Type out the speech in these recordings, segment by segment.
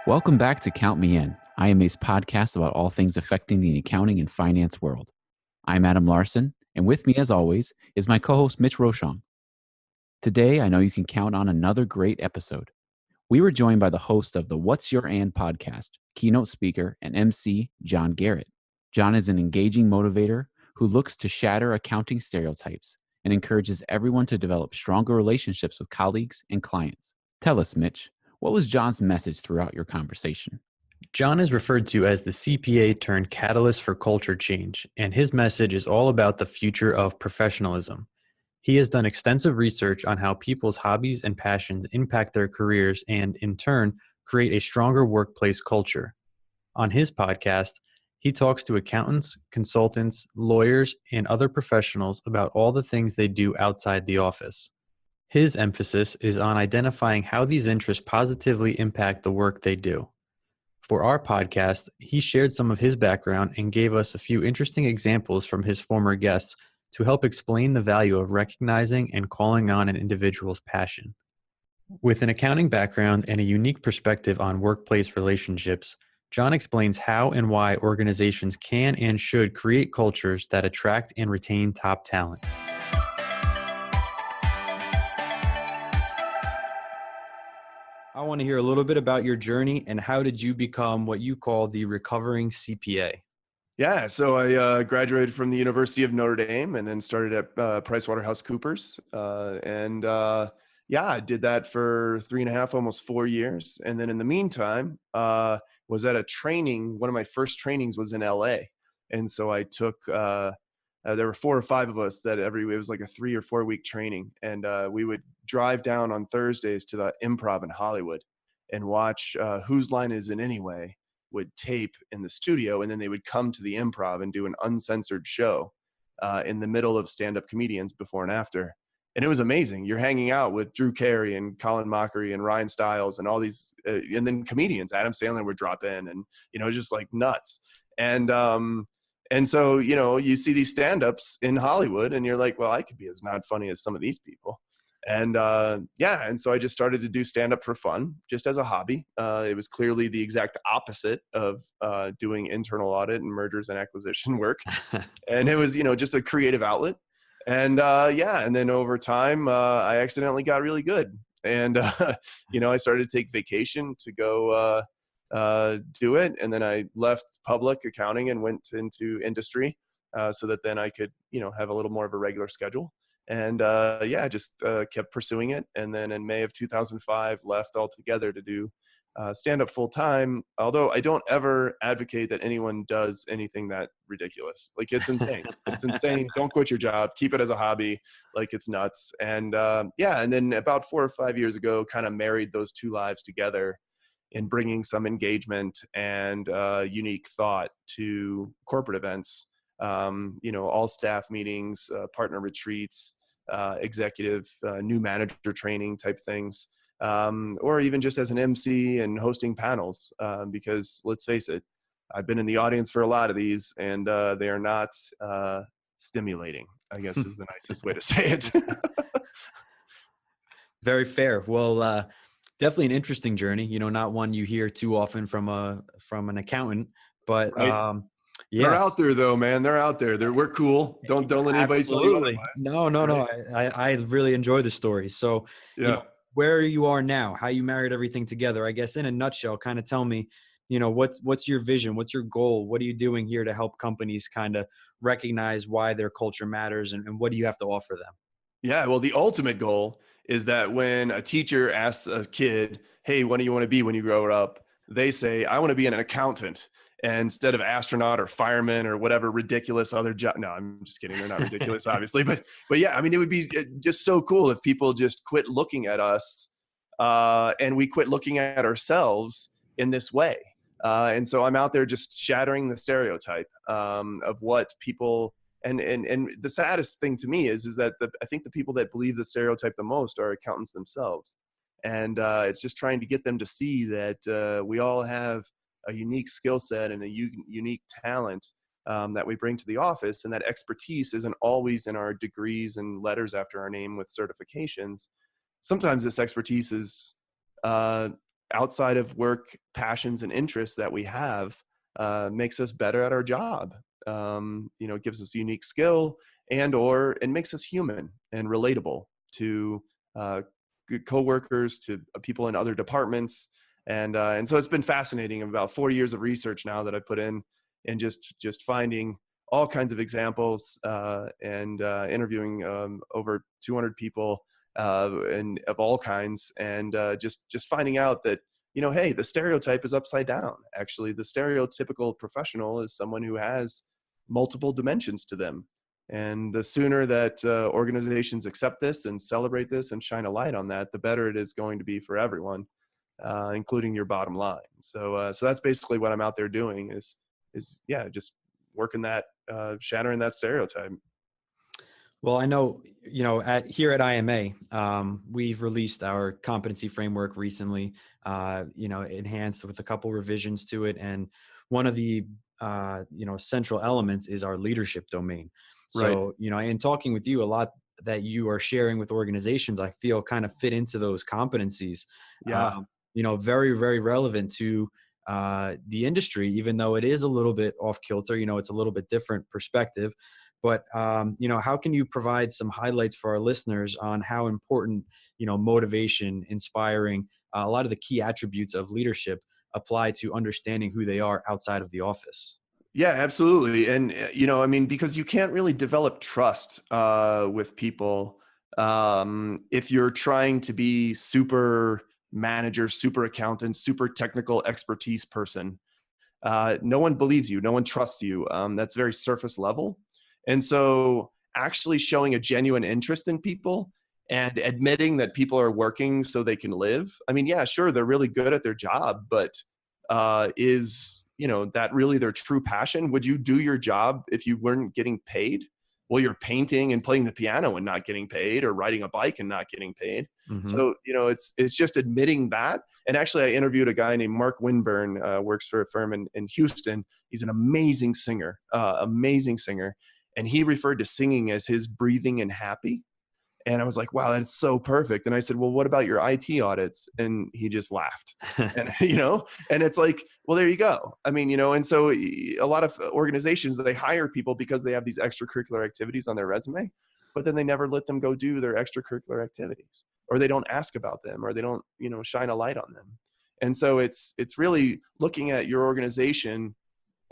Welcome back to Count Me In, IMA's podcast about all things affecting the accounting and finance world. I'm Adam Larson, and with me, as always, is my co-host Mitch Rochon. Today, I know you can count on another great episode. We were joined by the host of the What's Your And podcast, keynote speaker and MC, John Garrett. John is an engaging motivator who looks to shatter accounting stereotypes and encourages everyone to develop stronger relationships with colleagues and clients. Tell us, Mitch, what was John's message throughout your conversation? John is referred to as the CPA turned catalyst for culture change, and his message is all about the future of professionalism. He has done extensive research on how people's hobbies and passions impact their careers and, in turn, create a stronger workplace culture. On his podcast, he talks to accountants, consultants, lawyers, and other professionals about all the things they do outside the office. His emphasis is on identifying how these interests positively impact the work they do. For our podcast, he shared some of his background and gave us a few interesting examples from his former guests to help explain the value of recognizing and calling on an individual's passion. With an accounting background and a unique perspective on workplace relationships, John explains how and why organizations can and should create cultures that attract and retain top talent. I want to hear a little bit about your journey and how did you become what you call the Recovering Cpa? Yeah, so I graduated from the University of Notre Dame and then started at PricewaterhouseCoopers. I did that for 3.5, almost 4 years. And then in the meantime, was at a training. One of my first trainings was in LA. And so I took, there were 4 or 5 of us that it was like a 3 or 4 week training. And we would drive down on Thursdays to the Improv in Hollywood and watch Whose Line Is It Anyway would tape in the studio. And then they would come to the Improv and do an uncensored show in the middle of stand-up comedians before and after. And it was amazing. You're hanging out with Drew Carey and Colin Mockery and Ryan Stiles and all these, and then comedians. Adam Sandler would drop in and, just like nuts. And so, you see these stand-ups in Hollywood and you're like, well, I could be as not funny as some of these people. And and so I just started to do stand-up for fun, just as a hobby. It was clearly the exact opposite of doing internal audit and mergers and acquisition work. And it was, just a creative outlet. And and then over time, I accidentally got really good. And, I started to take vacation to go do it. And then I left public accounting and went into industry so that then I could, have a little more of a regular schedule. And just kept pursuing it. And then in May of 2005, left altogether to do stand-up full-time. Although I don't ever advocate that anyone does anything that ridiculous. Like, it's insane. It's insane. Don't quit your job. Keep it as a hobby. Like, it's nuts. And and then about 4 or 5 years ago, kind of married those two lives together in bringing some engagement and unique thought to corporate events. All staff meetings, partner retreats, executive, new manager training type things, or even just as an MC and hosting panels, because let's face it, I've been in the audience for a lot of these and they are not stimulating, I guess is the nicest way to say it. Very fair. Well, definitely an interesting journey, not one you hear too often from an accountant, but right. They're out there though, man. They're out there. We're cool. Don't let anybody tell you otherwise. No. I really enjoy the story. So, where you are now, how you married everything together, I guess in a nutshell, kind of tell me, what's your vision? What's your goal? What are you doing here to help companies kind of recognize why their culture matters and what do you have to offer them? Yeah, well, the ultimate goal is that when a teacher asks a kid, hey, what do you want to be when you grow up? They say, I want to be an accountant. And instead of astronaut or fireman or whatever ridiculous other job. No, I'm just kidding. They're not ridiculous, obviously. But yeah, I mean, it would be just so cool if people just quit looking at us and we quit looking at ourselves in this way. And so I'm out there just shattering the stereotype of what people and the saddest thing to me is that I think the people that believe the stereotype the most are accountants themselves. And it's just trying to get them to see that we all have a unique skill set and a unique talent that we bring to the office. And that expertise isn't always in our degrees and letters after our name with certifications. Sometimes this expertise is outside of work passions and interests that we have makes us better at our job. It gives us a unique skill or it makes us human and relatable to good coworkers, to people in other departments. And so it's been fascinating. About 4 years of research now that I put in, and just finding all kinds of examples and interviewing over 200 people and of all kinds, and just finding out that, hey, the stereotype is upside down. Actually, the stereotypical professional is someone who has multiple dimensions to them. And the sooner that organizations accept this and celebrate this and shine a light on that, the better it is going to be for everyone, including your bottom line. So that's basically what I'm out there doing is just working that, shattering that stereotype. Well, I know, here at IMA, we've released our competency framework recently, enhanced with a couple revisions to it. And one of the, central elements is our leadership domain. So, Right. In talking with you, a lot that you are sharing with organizations, I feel kind of fit into those competencies. Yeah. Very, very relevant to the industry, even though it is a little bit off kilter, it's a little bit different perspective. But, how can you provide some highlights for our listeners on how important, motivation, inspiring, a lot of the key attributes of leadership apply to understanding who they are outside of the office? Yeah, absolutely. And, because you can't really develop trust with people if you're trying to be super manager, super accountant, super technical expertise person. No one believes you. No one trusts you. That's very surface level. And so actually showing a genuine interest in people and admitting that people are working so they can live. I mean, yeah, sure, they're really good at their job, but is that really their true passion? Would you do your job if you weren't getting paid? Well, you're painting and playing the piano and not getting paid, or riding a bike and not getting paid. Mm-hmm. So it's just admitting that. And actually, I interviewed a guy named Mark Winburn, works for a firm in Houston. He's an amazing singer, and he referred to singing as his breathing and happy. And I was like, wow, that's so perfect. And I said, well, what about your IT audits? And he just laughed. And, and it's like, well, there you go. I mean, and so a lot of organizations, they hire people because they have these extracurricular activities on their resume, but then they never let them go do their extracurricular activities, or they don't ask about them, or they don't, shine a light on them. And so it's really looking at your organization.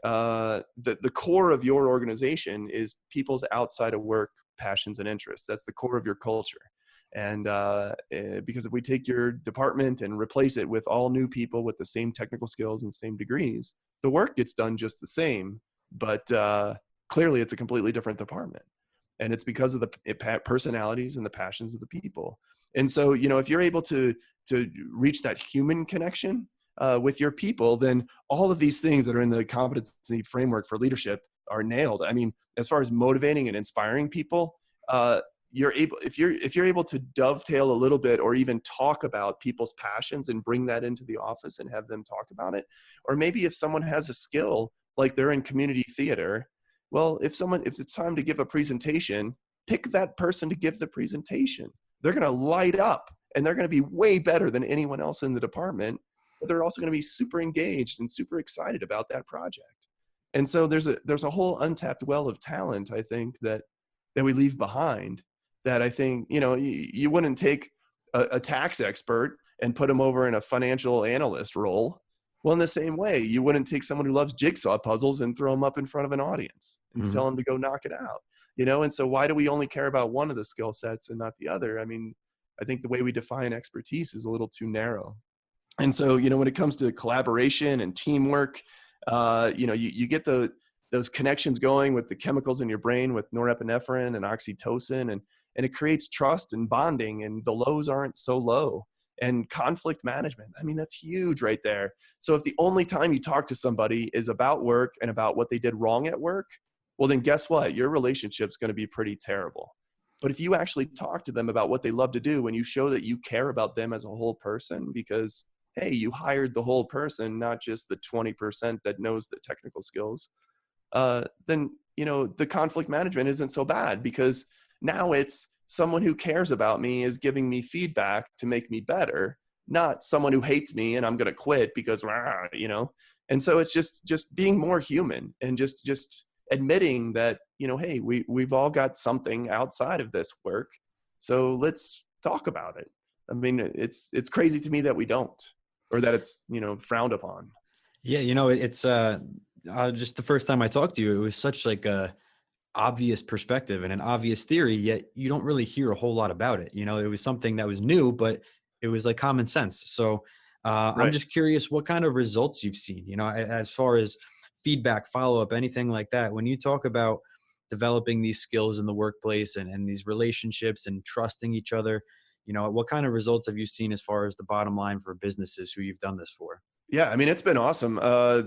The core of your organization is people's outside of work passions and interests. That's the core of your culture. And because if we take your department and replace it with all new people with the same technical skills and same degrees, the work gets done just the same, but clearly it's a completely different department. And it's because of the personalities and the passions of the people. And so, if you're able to reach that human connection with your people, then all of these things that are in the competency framework for leadership are nailed. I mean, as far as motivating and inspiring people, if you're able to dovetail a little bit, or even talk about people's passions and bring that into the office and have them talk about it. Or maybe if someone has a skill, like they're in community theater, well, if it's time to give a presentation, pick that person to give the presentation. They're going to light up, and they're going to be way better than anyone else in the department, but they're also going to be super engaged and super excited about that project. And so there's a whole untapped well of talent, I think, that we leave behind, that I think, you wouldn't take a tax expert and put him over in a financial analyst role. Well, in the same way, you wouldn't take someone who loves jigsaw puzzles and throw them up in front of an audience and tell them to go knock it out. And so why do we only care about one of the skill sets and not the other? I mean, I think the way we define expertise is a little too narrow. And so, when it comes to collaboration and teamwork, you get those connections going with the chemicals in your brain with norepinephrine and oxytocin, and it creates trust and bonding, and the lows aren't so low. And conflict management, I mean, that's huge right there. So if the only time you talk to somebody is about work and about what they did wrong at work, well, then guess what? Your relationship's going to be pretty terrible. But if you actually talk to them about what they love to do, and you show that you care about them as a whole person, because hey, you hired the whole person, not just the 20% that knows the technical skills, then, the conflict management isn't so bad, because now it's someone who cares about me is giving me feedback to make me better, not someone who hates me and I'm going to quit because, rah, you know. And so it's just being more human and just admitting that, you know, hey, we've all got something outside of this work. So let's talk about it. I mean, it's crazy to me that we don't, or that it's, you know, frowned upon. Yeah, you know, it's just the first time I talked to you, it was such like a obvious perspective and an obvious theory, yet you don't really hear a whole lot about it. You know, it was something that was new, but it was like common sense. So I'm Right. just curious what kind of results you've seen, you know, as far as feedback, follow up, anything like that. When you talk about developing these skills in the workplace and these relationships and trusting each other, you know, what kind of results have you seen as far as the bottom line for businesses who you've done this for? Yeah, I mean, it's been awesome.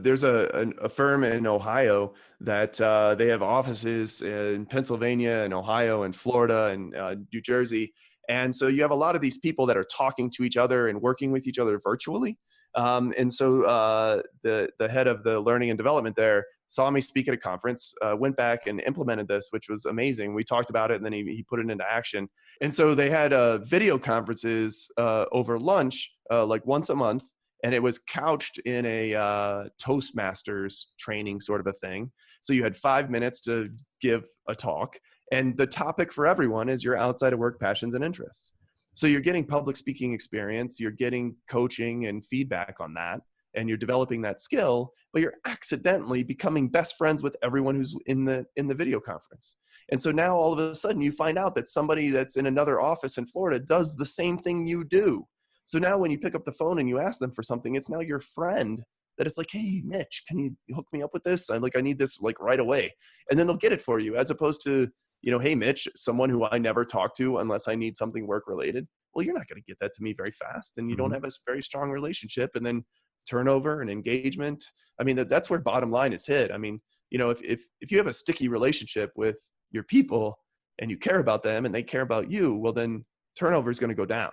There's a firm in Ohio that they have offices in Pennsylvania and Ohio and Florida and New Jersey. And so you have a lot of these people that are talking to each other and working with each other virtually. And so the head of the learning and development there saw me speak at a conference, went back and implemented this, which was amazing. We talked about it and then he put it into action. And so they had video conferences over lunch, like once a month. And it was couched in a Toastmasters training sort of a thing. So you had 5 minutes to give a talk. And the topic for everyone is your outside of work passions and interests. So you're getting public speaking experience, you're getting coaching and feedback on that, and you're developing that skill, but you're accidentally becoming best friends with everyone who's in the video conference. And so now all of a sudden you find out that somebody that's in another office in Florida does the same thing you do. So now when you pick up the phone and you ask them for something, it's now your friend that it's like, hey, Mitch, can you hook me up with this? I need this like right away. And then they'll get it for you, as opposed to, you know, hey, Mitch, someone who I never talk to unless I need something work related. Well, you're not going to get that to me very fast, and you don't have a very strong relationship. And then turnover and engagement. I mean, that's where bottom line is hit. I mean, you know, if you have a sticky relationship with your people and you care about them and they care about you, well, then turnover is going to go down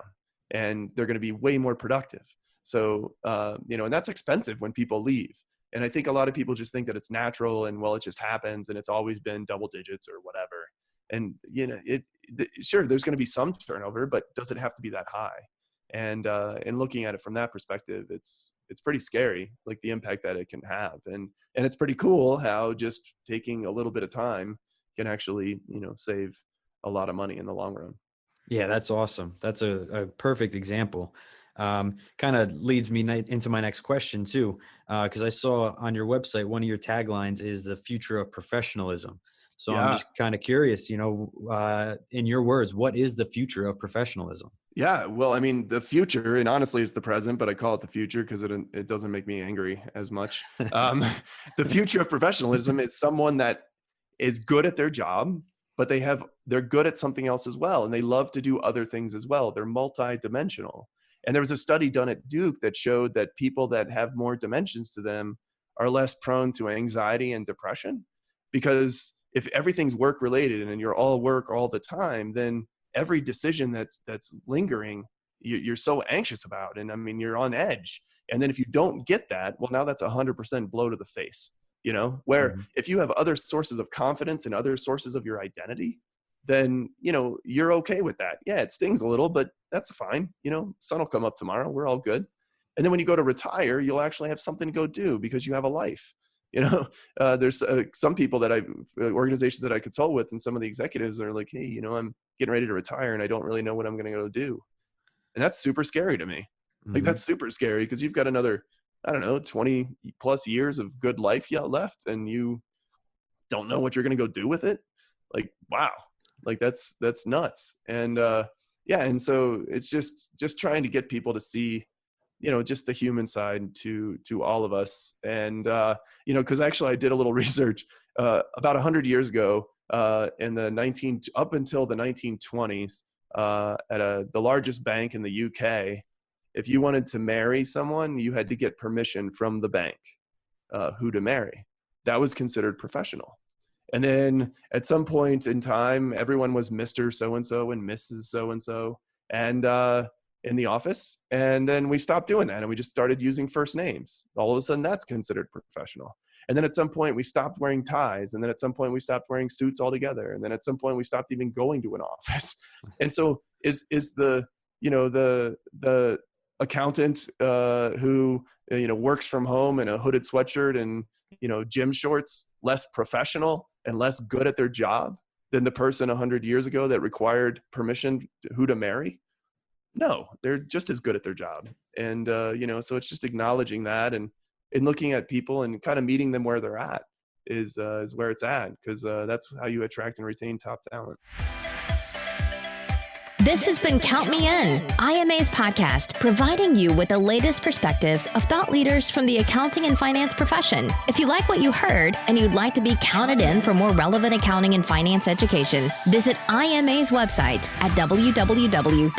and they're going to be way more productive. So, you know, and that's expensive when people leave. And I think a lot of people just think that it's natural and, well, it just happens and it's always been double digits or whatever. And, you know, sure, there's going to be some turnover, but does it have to be that high? And looking at it from that perspective, it's pretty scary, like the impact that it can have. And it's pretty cool how just taking a little bit of time can actually, you know, save a lot of money in the long run. Yeah, that's awesome. That's a perfect example. Kind of leads me into my next question too, because I saw on your website, one of your taglines is the future of professionalism. So I'm Yeah. just kind of curious, you know, in your words, what is the future of professionalism? Yeah, well, I mean, the future, and honestly, it's the present, but I call it the future because it doesn't make me angry as much. The future of professionalism is someone that is good at their job, but they're good at something else as well, and they love to do other things as well. They're multi-dimensional. And there was a study done at Duke that showed that people that have more dimensions to them are less prone to anxiety and depression, because if everything's work related and you're all work all the time, then every decision that's lingering, you're so anxious about. And I mean, you're on edge. And then if you don't get that, well, now that's 100% blow to the face, you know, where if you have other sources of confidence and other sources of your identity, then, you know, you're okay with that. Yeah, it stings a little, but that's fine. You know, sun will come up tomorrow. We're all good. And then when you go to retire, you'll actually have something to go do because you have a life. You know, there's some people that organizations that I consult with, and some of the executives are like, hey, you know, I'm getting ready to retire and I don't really know what I'm going to go do. And that's super scary to me. Like, that's super scary because you've got another, I don't know, 20 plus years of good life yet left, and you don't know what you're going to go do with it. Like, wow, like that's nuts. And yeah, and so it's just trying to get people to see, you know, just the human side to all of us. And you know, because actually I did a little research about 100 years ago, in the up until the 1920s, at the largest bank in the UK, if you wanted to marry someone, you had to get permission from the bank who to marry. That was considered professional. And then at some point in time, everyone was Mr. So-and-so and Mrs. So-and-so, and in the office. And then we stopped doing that and we just started using first names. All of a sudden that's considered professional. And then at some point we stopped wearing ties. And then at some point we stopped wearing suits altogether. And then at some point we stopped even going to an office. And so is the, you know, the accountant who works from home in a hooded sweatshirt and gym shorts less professional and less good at their job than the person 100 years ago that required permission who to marry? No, they're just as good at their job. And so it's just acknowledging that and looking at people and kind of meeting them where they're at is where it's at, because that's how you attract and retain top talent. This has been Count Me In, IMA's podcast, providing you with the latest perspectives of thought leaders from the accounting and finance profession. If you like what you heard and you'd like to be counted in for more relevant accounting and finance education, visit IMA's website at www.imanet.org.